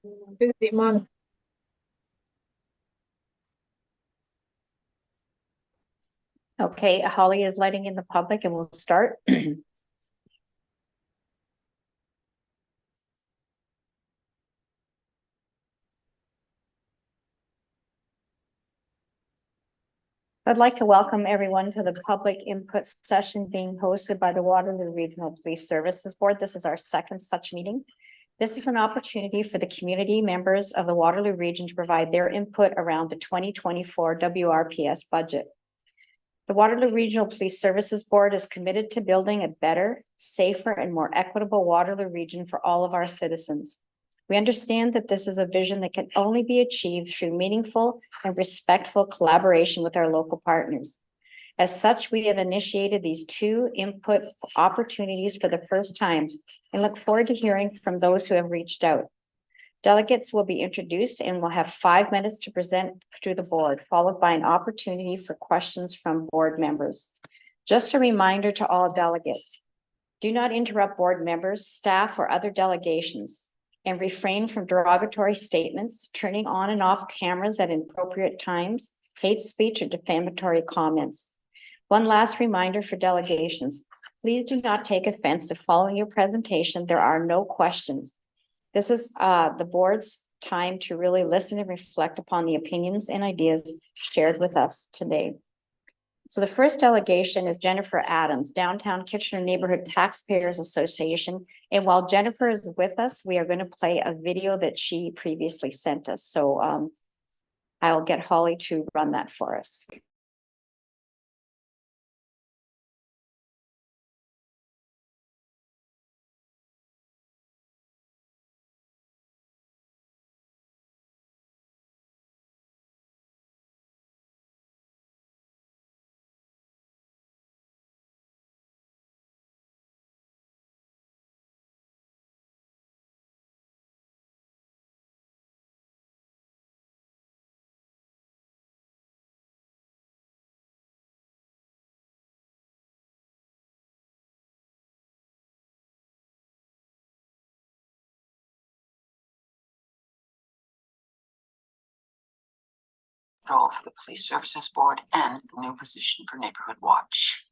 Deutman. Okay, Holly is letting in the public and we'll start. I'd like to welcome everyone to the public input session being hosted by the Waterloo Regional Police Services Board. This is our second such meeting. This is an opportunity for the community members of the Waterloo region to provide their input around the 2024 WRPS budget. The Waterloo Regional Police Services Board is committed to building a better, safer, and more equitable Waterloo region for all of our citizens. We understand that this is a vision that can only be achieved through meaningful and respectful collaboration with our local partners. As such, we have initiated these two input opportunities for the first time and look forward to hearing from those who have reached out. Delegates will be introduced and will have 5 minutes to present to the board, followed by an opportunity for questions from board members. Just a reminder to all delegates, do not interrupt board members, staff, or other delegations, and refrain from derogatory statements, turning on and off cameras at inappropriate times, hate speech, or defamatory comments. One last reminder for delegations, please do not take offense if following your presentation there are no questions. This is the board's time to really listen and reflect upon the opinions and ideas shared with us today. So the first delegation is Jennifer Adams, Downtown Kitchener Neighborhood Taxpayers Association. And while Jennifer is with us, we are going to play a video that she previously sent us. So I'll get Holly to run that for us. Role for the Police Services Board and the new position for Neighborhood Watch.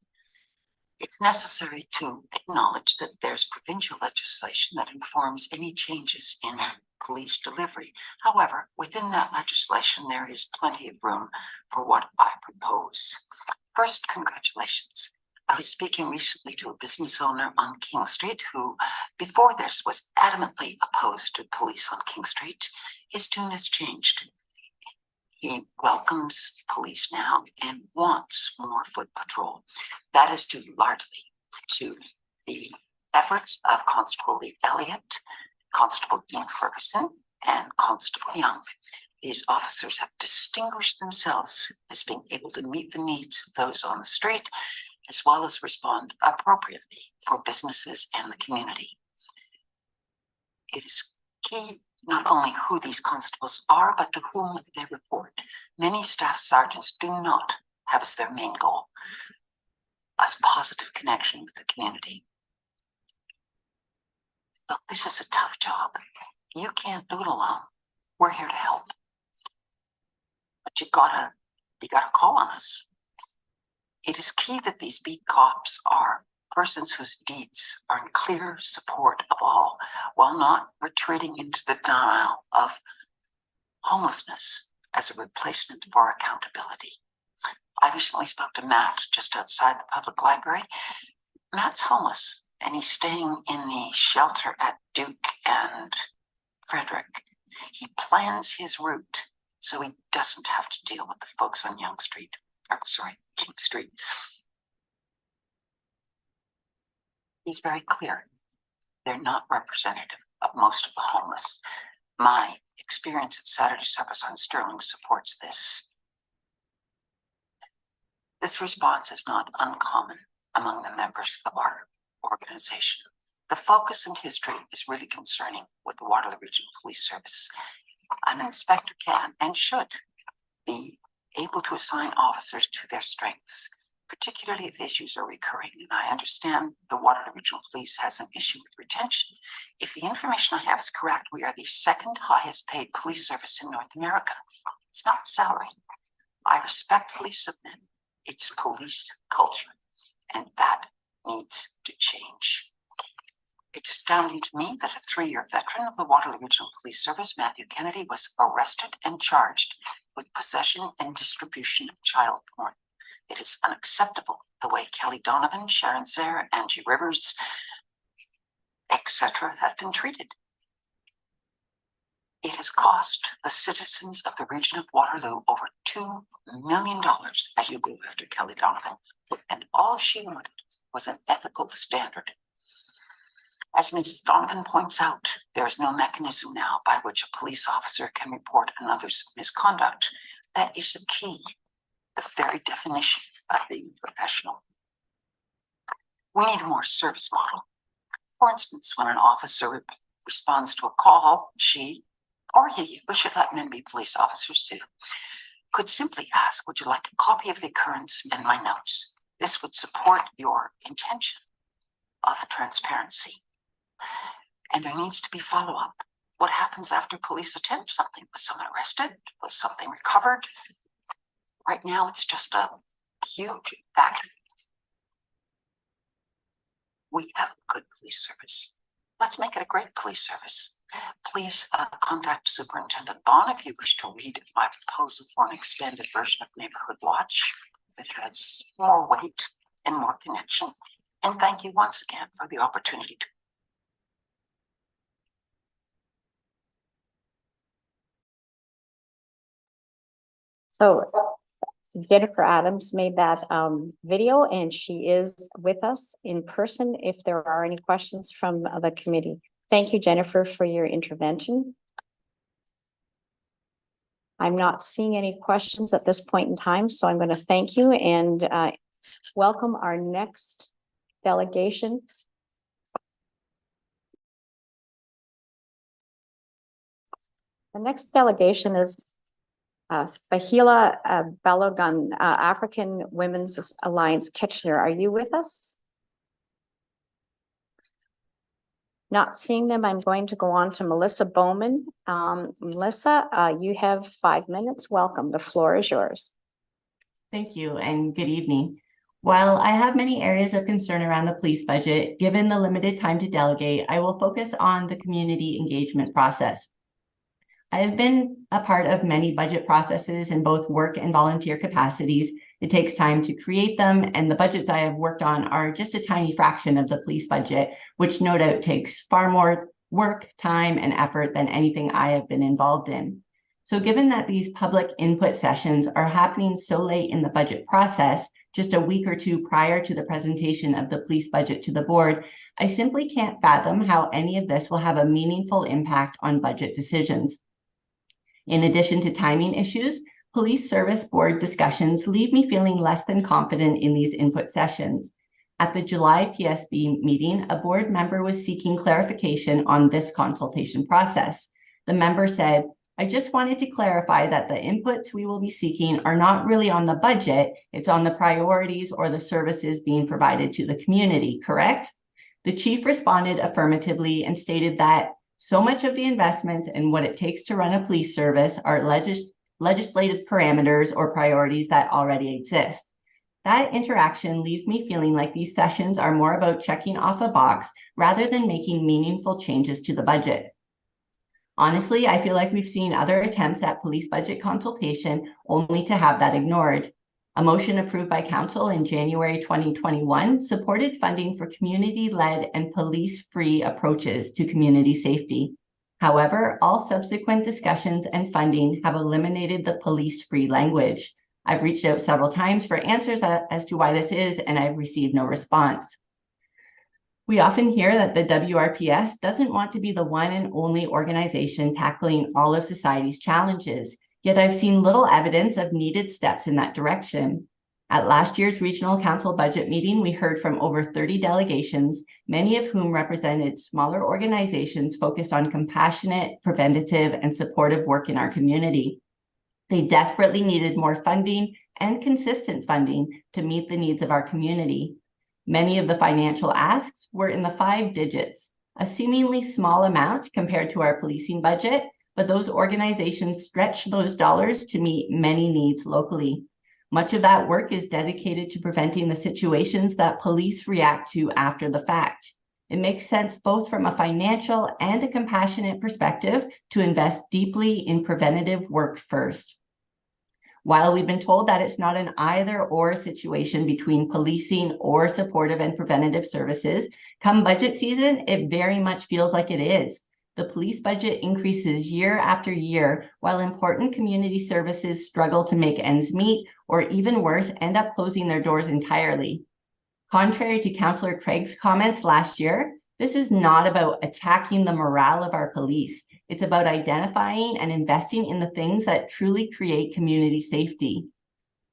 It's necessary to acknowledge that there's provincial legislation that informs any changes in police delivery. However, within that legislation, there is plenty of room for what I propose. First, congratulations. I was speaking recently to a business owner on King Street who, before this, was adamantly opposed to police on King Street. His tune has changed. He welcomes police now and wants more foot patrol. That is due largely to the efforts of Constable Lee Elliott, Constable Ian Ferguson, and Constable Young. These officers have distinguished themselves as being able to meet the needs of those on the street, as well as respond appropriately for businesses and the community. It is key not only who these constables are, but to whom they report. Many staff sergeants do not have as their main goal a positive connection with the community. Look, this is a tough job. You can't do it alone. We're here to help. But you gotta call on us. It is key that these beat cops are persons whose deeds are in clear support of all, while not retreating into the denial of homelessness as a replacement for accountability. I recently spoke to Matt just outside the public library. Matt's homeless and he's staying in the shelter at Duke and Frederick. He plans his route so he doesn't have to deal with the folks on King Street. He's very clear. They're not representative of most of the homeless. My experience at Saturday Suppers on Sterling supports this. This response is not uncommon among the members of our organization. The focus and history is really concerning with the Waterloo Regional Police Service. An inspector can and should be able to assign officers to their strengths. particularly if issues are recurring. And I understand the Waterloo Regional Police has an issue with retention. If the information I have is correct, we are the second highest paid police service in North America. It's not salary. I respectfully submit it's police culture, and that needs to change. It's astounding to me that a 3-year veteran of the Waterloo Regional Police Service, Matthew Kennedy, was arrested and charged with possession and distribution of child porn. It is unacceptable the way Kelly Donovan, Sharon Zare, Angie Rivers, etc. have been treated. It has cost the citizens of the region of Waterloo over $2 million as you go after Kelly Donovan, and all she wanted was an ethical standard. As Mrs. Donovan points out, there is no mechanism now by which a police officer can report another's misconduct. That is the key, the very definition of being professional. We need a more service model. For instance, when an officer responds to a call, she or he, we should let men be police officers too, could simply ask, would you like a copy of the occurrence and my notes? This would support your intention of transparency. And there needs to be follow-up. What happens after police attempt something? Was someone arrested? Was something recovered? Right now, it's just a huge vacuum. We have a good police service. Let's make it a great police service. Please contact Superintendent Bond if you wish to read my proposal for an expanded version of Neighborhood Watch. It has more weight and more connection. And thank you once again for the opportunity to. So Jennifer Adams made that video, and she is with us in person if there are any questions from the committee. Thank you, Jennifer, for your intervention. I'm not seeing any questions at this point in time, so I'm going to thank you and welcome our next delegation. The next delegation is Bahila Balogun, African Women's Alliance, Kitchener. Are you with us? Not seeing them, I'm going to go on to Melissa Bowman. Melissa, you have 5 minutes. Welcome. The floor is yours. Thank you and good evening. While I have many areas of concern around the police budget, given the limited time to delegate, I will focus on the community engagement process. I have been a part of many budget processes in both work and volunteer capacities. It takes time to create them, and the budgets I have worked on are just a tiny fraction of the police budget, which no doubt takes far more work, time, and effort than anything I have been involved in. So given that these public input sessions are happening so late in the budget process, just a week or two prior to the presentation of the police budget to the board, I simply can't fathom how any of this will have a meaningful impact on budget decisions. In addition to timing issues, Police Service Board discussions leave me feeling less than confident in these input sessions. At the July PSB meeting, a board member was seeking clarification on this consultation process. The member said, I just wanted to clarify that the inputs we will be seeking are not really on the budget, it's on the priorities or the services being provided to the community, correct? The chief responded affirmatively and stated that so much of the investment and what it takes to run a police service are legislative parameters or priorities that already exist. That interaction leaves me feeling like these sessions are more about checking off a box rather than making meaningful changes to the budget. Honestly, I feel like we've seen other attempts at police budget consultation only to have that ignored. A motion approved by council in January 2021 supported funding for community-led and police-free approaches to community safety. However, all subsequent discussions and funding have eliminated the police-free language. I've reached out several times for answers as to why this is, and I've received no response. We often hear that the WRPS doesn't want to be the one and only organization tackling all of society's challenges, yet I've seen little evidence of needed steps in that direction. At last year's Regional Council budget meeting, we heard from over 30 delegations, many of whom represented smaller organizations focused on compassionate, preventative, and supportive work in our community. They desperately needed more funding and consistent funding to meet the needs of our community. Many of the financial asks were in the 5 digits, a seemingly small amount compared to our policing budget, but those organizations stretch those dollars to meet many needs locally. Much of that work is dedicated to preventing the situations that police react to after the fact. It makes sense both from a financial and a compassionate perspective to invest deeply in preventative work first. While we've been told that it's not an either-or situation between policing or supportive and preventative services, come budget season, it very much feels like it is. The police budget increases year after year, while important community services struggle to make ends meet, or even worse, end up closing their doors entirely. Contrary to Councillor Craig's comments last year, this is not about attacking the morale of our police. It's about identifying and investing in the things that truly create community safety.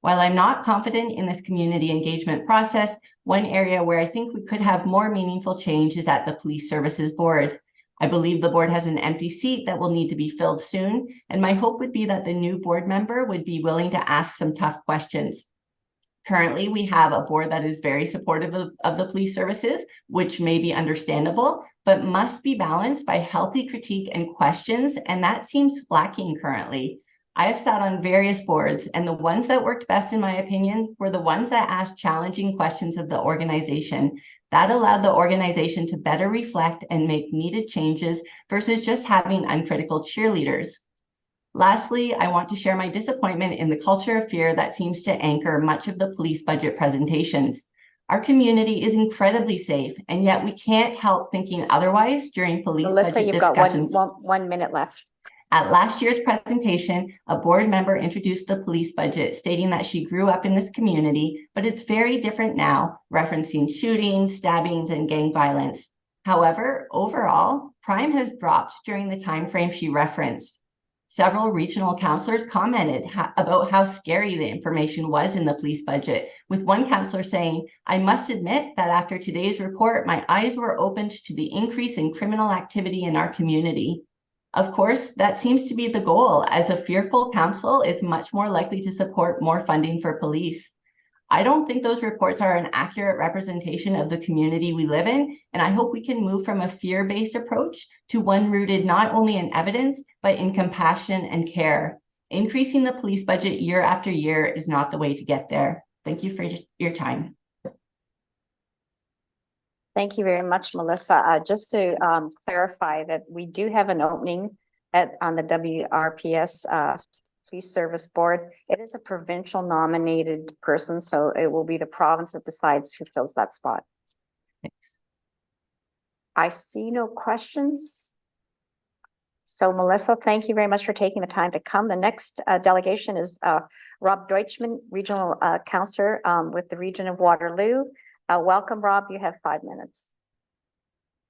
While I'm not confident in this community engagement process, one area where I think we could have more meaningful change is at the Police Services Board. I believe the board has an empty seat that will need to be filled soon, and my hope would be that the new board member would be willing to ask some tough questions. Currently, we have a board that is very supportive of the police services, which may be understandable, but must be balanced by healthy critique and questions, and that seems lacking currently. I have sat on various boards, and the ones that worked best, in my opinion, were the ones that asked challenging questions of the organization. That allowed the organization to better reflect and make needed changes versus just having uncritical cheerleaders. Lastly, I want to share my disappointment in the culture of fear that seems to anchor much of the police budget presentations. Our community is incredibly safe, and yet we can't help thinking otherwise during police budget you've discussions. got one minute left. At last year's presentation, a board member introduced the police budget, stating that she grew up in this community, but it's very different now, referencing shootings, stabbings, and gang violence. However, overall, crime has dropped during the time frame she referenced. Several regional councillors commented about how scary the information was in the police budget, with one councillor saying, "I must admit that after today's report, my eyes were opened to the increase in criminal activity in our community." Of course, that seems to be the goal, as a fearful council is much more likely to support more funding for police. I don't think those reports are an accurate representation of the community we live in, and I hope we can move from a fear-based approach to one rooted not only in evidence, but in compassion and care. Increasing the police budget year after year is not the way to get there. Thank you for your time. Thank you very much, Melissa. Just to clarify that we do have an opening on the WRPS Police Service Board. It is a provincial nominated person, so it will be the province that decides who fills that spot. Thanks. I see no questions. So Melissa, thank you very much for taking the time to come. The next delegation is Rob Deutman, Regional Councillor with the region of Waterloo. Welcome, Rob. You have 5 minutes.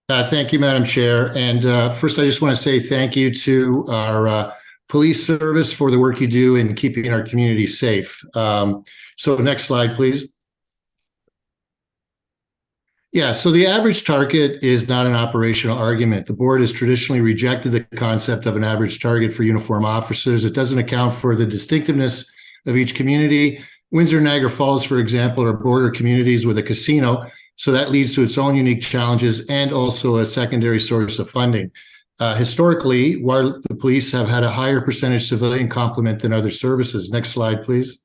Thank you, Madam Chair. And first, I just want to say thank you to our police service for the work you do in keeping our community safe. So next slide, please. Yeah, so the average target is not an operational argument. The board has traditionally rejected the concept of an average target for uniform officers. It doesn't account for the distinctiveness of each community. Windsor and Niagara Falls, for example, are border communities with a casino, so that leads to its own unique challenges and also a secondary source of funding. Historically, while the police have had a higher percentage civilian complement than other services. Next slide, please.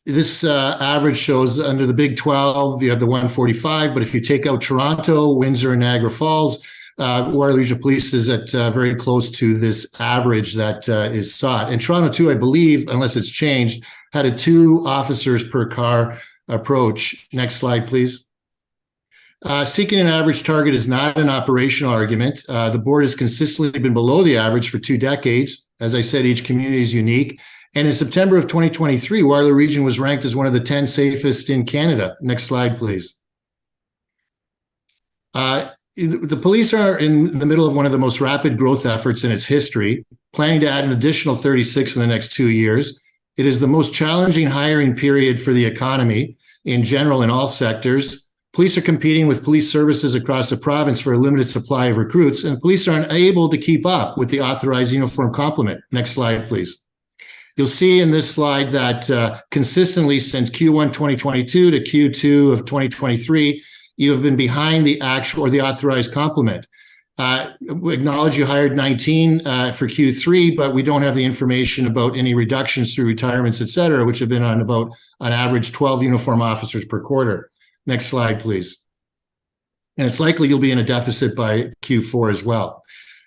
This average shows under the Big 12, you have the 145, but if you take out Toronto, Windsor, and Niagara Falls, Waterloo Regional Police is at very close to this average that is sought. And Toronto too, I believe, unless it's changed, had a 2 officers per car approach. Next slide, please. Seeking an average target is not an operational argument. The board has consistently been below the average for 2 decades. As I said, each community is unique. And in September of 2023, Waterloo Region was ranked as one of the 10 safest in Canada. Next slide, please. The police are in the middle of one of the most rapid growth efforts in its history, planning to add an additional 36 in the next 2 years. It is the most challenging hiring period for the economy in general in all sectors. Police are competing with police services across the province for a limited supply of recruits, and police are unable to keep up with the authorized uniform complement. Next slide, please. You'll see in this slide that consistently since Q1 2022 to Q2 of 2023, you have been behind the actual or the authorized complement. We acknowledge you hired 19 for Q3, but we don't have the information about any reductions through retirements, et cetera, which have been on about on average 12 uniform officers per quarter. Next slide, please. And it's likely you'll be in a deficit by Q4 as well.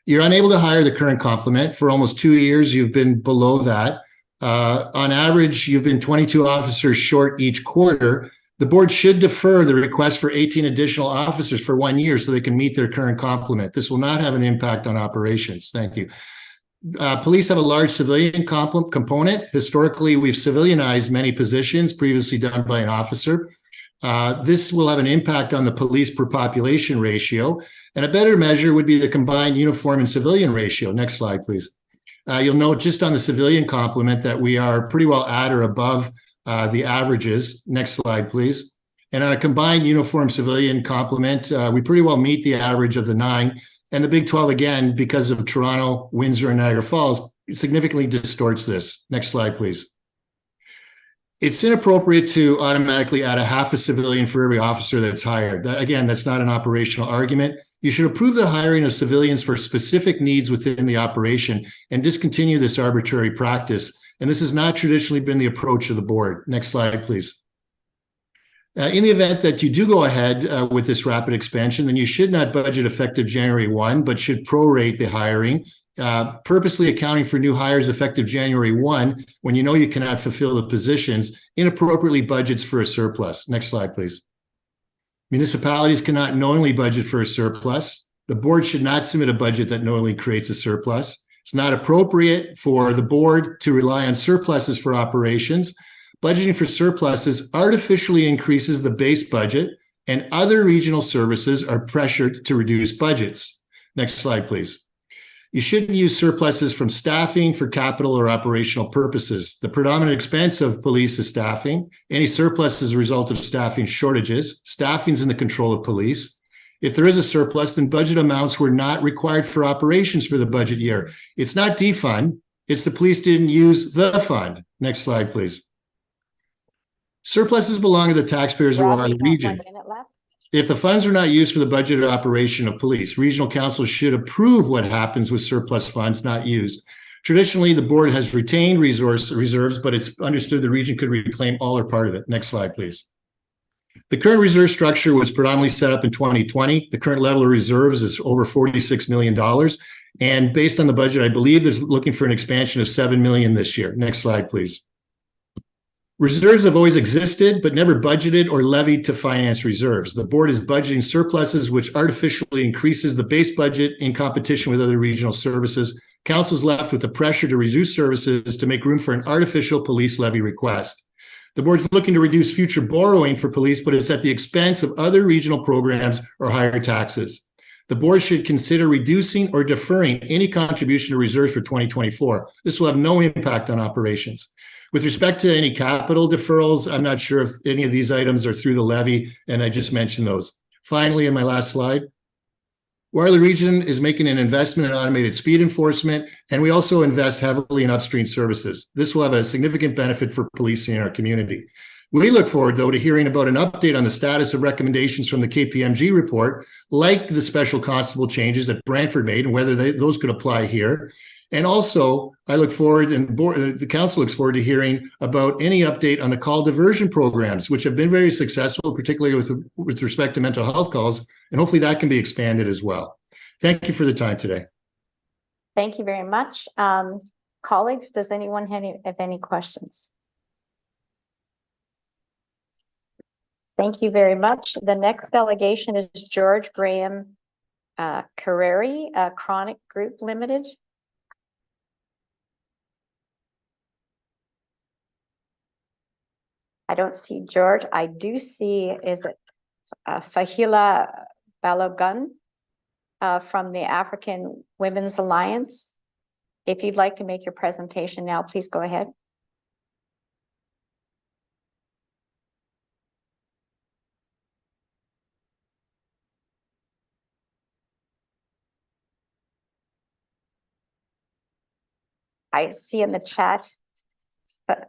You're unable to hire the current complement. For almost 2 years, you've been below that. On average, you've been 22 officers short each quarter. The board should defer the request for 18 additional officers for 1 year so they can meet their current complement. This will not have an impact on operations. Thank you. Police have a large civilian component. Historically, we've civilianized many positions previously done by an officer. This will have an impact on the police per population ratio. And a better measure would be the combined uniform and civilian ratio. Next slide, please. You'll note just on the civilian complement that we are pretty well at or above the averages. Next slide, please. And on a combined uniform civilian complement, we pretty well meet the average of the 9. And the Big 12, again, because of Toronto, Windsor, and Niagara Falls, significantly distorts this. Next slide, please. It's inappropriate to automatically add a half a civilian for every officer that's hired. Again, that's not an operational argument. You should approve the hiring of civilians for specific needs within the operation and discontinue this arbitrary practice. And this has not traditionally been the approach of the board. Next slide, please. In the event that you do go ahead with this rapid expansion, then you should not budget effective January 1, but should prorate the hiring, purposely accounting for new hires effective January 1 when you know you cannot fulfill the positions, inappropriately budgets for a surplus. Next slide, please. Municipalities cannot knowingly budget for a surplus. The board should not submit a budget that knowingly creates a surplus. It's not appropriate for the board to rely on surpluses for operations. Budgeting for surpluses artificially increases the base budget, and other regional services are pressured to reduce budgets. Next slide, please. You shouldn't use surpluses from staffing for capital or operational purposes. The predominant expense of police is staffing. Any surplus is a result of staffing shortages. Staffing is in the control of police. If there is a surplus, then budget amounts were not required for operations for the budget year. It's not defund. It's the police didn't use the fund. Next slide, please. Surpluses belong to the taxpayers who are in the region. If the funds are not used for the budgeted operation of police, regional councils should approve what happens with surplus funds not used. Traditionally, the board has retained reserves, but it's understood the region could reclaim all or part of it. Next slide, please. The current reserve structure was predominantly set up in 2020. The current level of reserves is over $46 million. And based on the budget, I believe is looking for an expansion of $7 million this year. Next slide, please. Reserves have always existed, but never budgeted or levied to finance reserves. The board is budgeting surpluses, which artificially increases the base budget in competition with other regional services. Council is left with the pressure to reduce services to make room for an artificial police levy request. The board's looking to reduce future borrowing for police, but it's at the expense of other regional programs or higher taxes. The board should consider reducing or deferring any contribution to reserves for 2024. This will have no impact on operations. With respect to any capital deferrals, I'm not sure if any of these items are through the levy, and I just mentioned those. Finally, in my last slide, Waterloo Region is making an investment in automated speed enforcement, and we also invest heavily in upstream services. This will have a significant benefit for policing in our community. We look forward, though, to hearing about an update on the status of recommendations from the KPMG report, like the special constable changes that Brantford made and whether those could apply here. And also, I look forward, and the council looks forward to hearing about any update on the call diversion programs, which have been very successful, particularly with respect to mental health calls, and hopefully that can be expanded as well. Thank you for the time today. Thank you very much. Colleagues, does anyone have any questions? Thank you very much. The next delegation is George Graham Carreri, Chronic Group Limited. I don't see George. I do see, is it Fahila Balogun from the African Women's Alliance? If you'd like to make your presentation now, please go ahead. I see in the chat Badhila,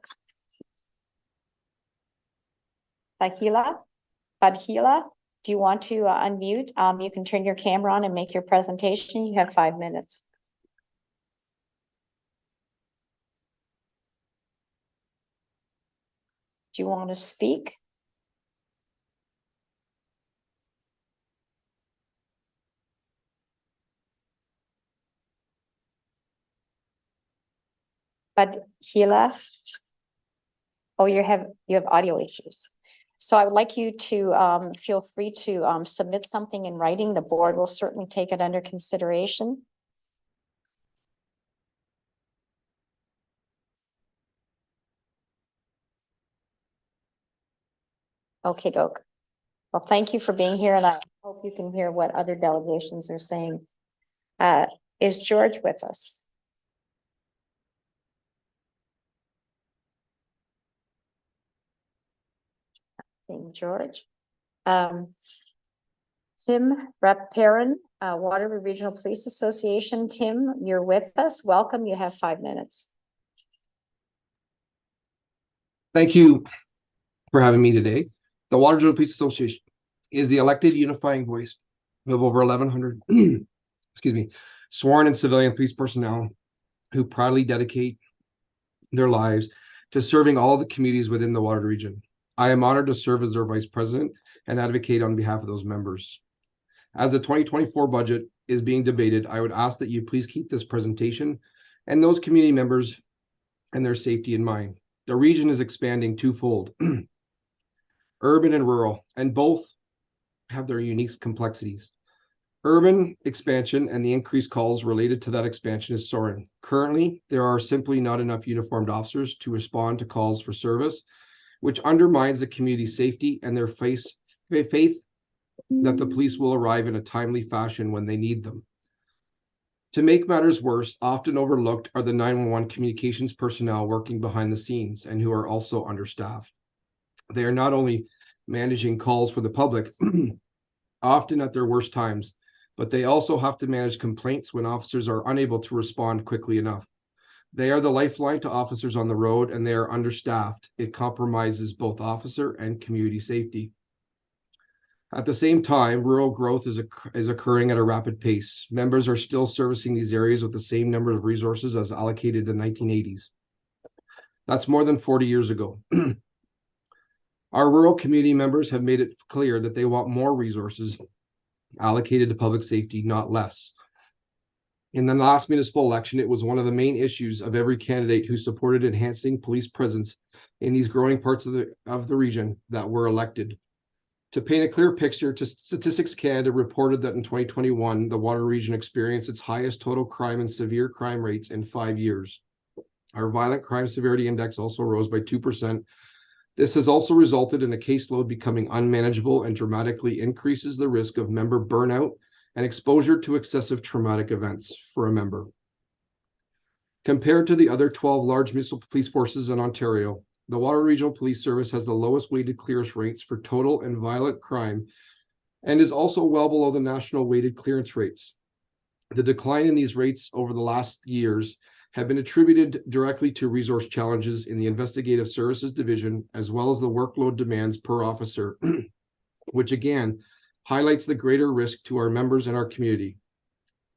do you want to unmute? You can turn your camera on and make your presentation. You have 5 minutes. Do you want to speak? Badhila. Oh, you have audio issues. So I would like you to feel free to submit something in writing. The board will certainly take it under consideration. Okay, doke. Well, thank you for being here, and I hope you can hear what other delegations are saying. Is George with us? George. Tim Reparin, Waterloo Regional Police Association. Tim, you're with us. Welcome. You have 5 minutes. Thank you for having me today. The Waterloo Police Association is the elected unifying voice of over 1,100 excuse me, sworn and civilian police personnel who proudly dedicate their lives to serving all the communities within the Waterloo region. I am honored to serve as their vice president and advocate on behalf of those members. As the 2024 budget is being debated, I would ask that you please keep this presentation and those community members and their safety in mind. The region is expanding twofold, urban and rural, and both have their unique complexities. Urban expansion and the increased calls related to that expansion is soaring. Currently, there are simply not enough uniformed officers to respond to calls for service, which undermines the community's safety and their faith that the police will arrive in a timely fashion when they need them. To make matters worse, often overlooked are the 911 communications personnel working behind the scenes and who are also understaffed. They are not only managing calls for the public, often at their worst times, but they also have to manage complaints when officers are unable to respond quickly enough. They are the lifeline to officers on the road, and they are understaffed. It compromises both officer and community safety. At the same time, rural growth is occurring at a rapid pace. Members are still servicing these areas with the same number of resources as allocated in the 1980s. That's more than 40 years ago. Our rural community members have made it clear that they want more resources allocated to public safety, not less. In the last municipal election, it was one of the main issues of every candidate who supported enhancing police presence in these growing parts of the region that were elected. To paint a clear picture, Statistics Canada reported that in 2021, the Waterloo region experienced its highest total crime and severe crime rates in 5 years. Our violent crime severity index also rose by 2%. This has also resulted in a caseload becoming unmanageable and dramatically increases the risk of member burnout and exposure to excessive traumatic events for a member. Compared to the other 12 large municipal police forces in Ontario, the Waterloo Regional Police Service has the lowest weighted clearance rates for total and violent crime and is also well below the national weighted clearance rates. The decline in these rates over the last years have been attributed directly to resource challenges in the Investigative Services Division, as well as the workload demands per officer, which again highlights the greater risk to our members and our community.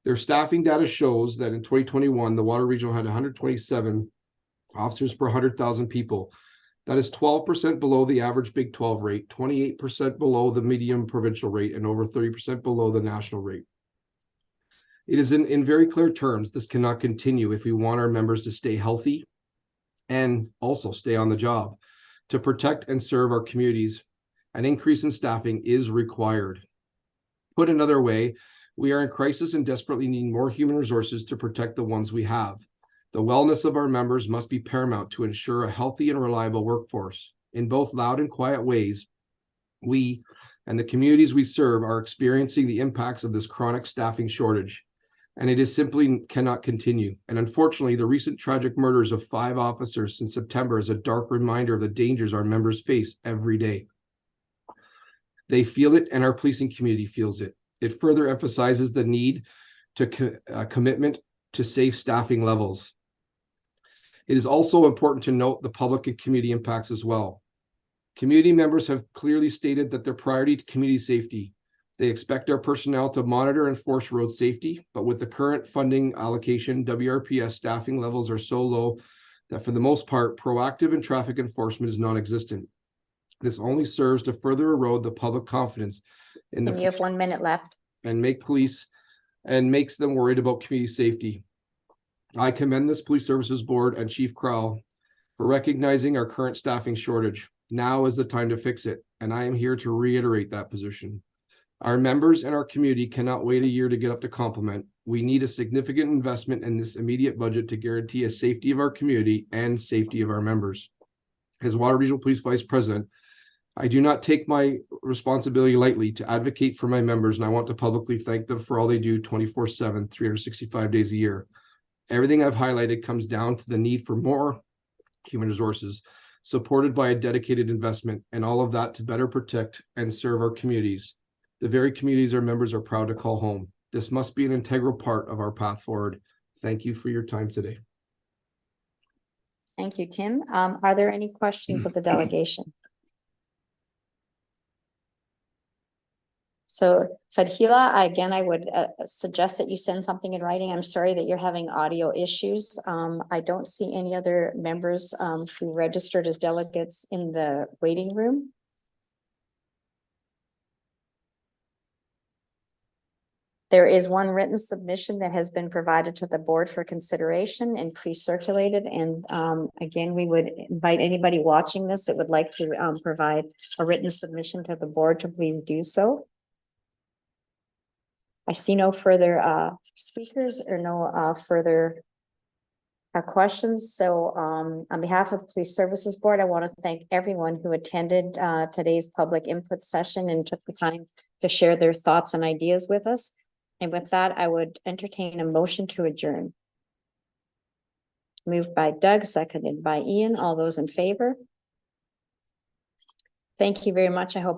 Their staffing data shows that in 2021, the Waterloo Regional had 127 officers per 100,000 people. That is 12% below the average Big 12 rate, 28% below the medium provincial rate, and over 30% below the national rate. It is in very clear terms, this cannot continue if we want our members to stay healthy and also stay on the job. To protect and serve our communities, an increase in staffing is required. Put another way, we are in crisis and desperately need more human resources to protect the ones we have. The wellness of our members must be paramount to ensure a healthy and reliable workforce. In both loud and quiet ways, we and the communities we serve are experiencing the impacts of this chronic staffing shortage, and it is simply cannot continue. And unfortunately, the recent tragic murders of 5 officers since September is a dark reminder of the dangers our members face every day. They feel it, and our policing community feels it. It further emphasizes the need to commitment to safe staffing levels. It is also important to note the public and community impacts as well. Community members have clearly stated that their priority to community safety. They expect our personnel to monitor and enforce road safety, but with the current funding allocation, WRPS staffing levels are so low that for the most part, proactive and traffic enforcement is non-existent. This only serves to further erode the public confidence in the And you have 1 minute left. and makes them worried about community safety. I commend this Police Services Board and Chief Crowell for recognizing our current staffing shortage. Now is the time to fix it, and I am here to reiterate that position. Our members and our community cannot wait a year to get up to complement. We need a significant investment in this immediate budget to guarantee a safety of our community and safety of our members. As Waterloo Regional Police Vice President, I do not take my responsibility lightly to advocate for my members, and I want to publicly thank them for all they do 24/7, 365 days a year. Everything I've highlighted comes down to the need for more human resources, supported by a dedicated investment, and all of that to better protect and serve our communities, the very communities our members are proud to call home. This must be an integral part of our path forward. Thank you for your time today. Thank you, Tim. Are there any questions of the delegation? So Fadhila, again, I would suggest that you send something in writing. I'm sorry that you're having audio issues. I don't see any other members who registered as delegates in the waiting room. There is one written submission that has been provided to the board for consideration and pre-circulated. And again, we would invite anybody watching this that would like to provide a written submission to the board to please do so. I see no further speakers or no further questions. So on behalf of the Police Services Board, I want to thank everyone who attended today's public input session and took the time to share their thoughts and ideas with us. And with that, I would entertain a motion to adjourn. Moved by Doug, seconded by Ian. All those in favor? Thank you very much. I hope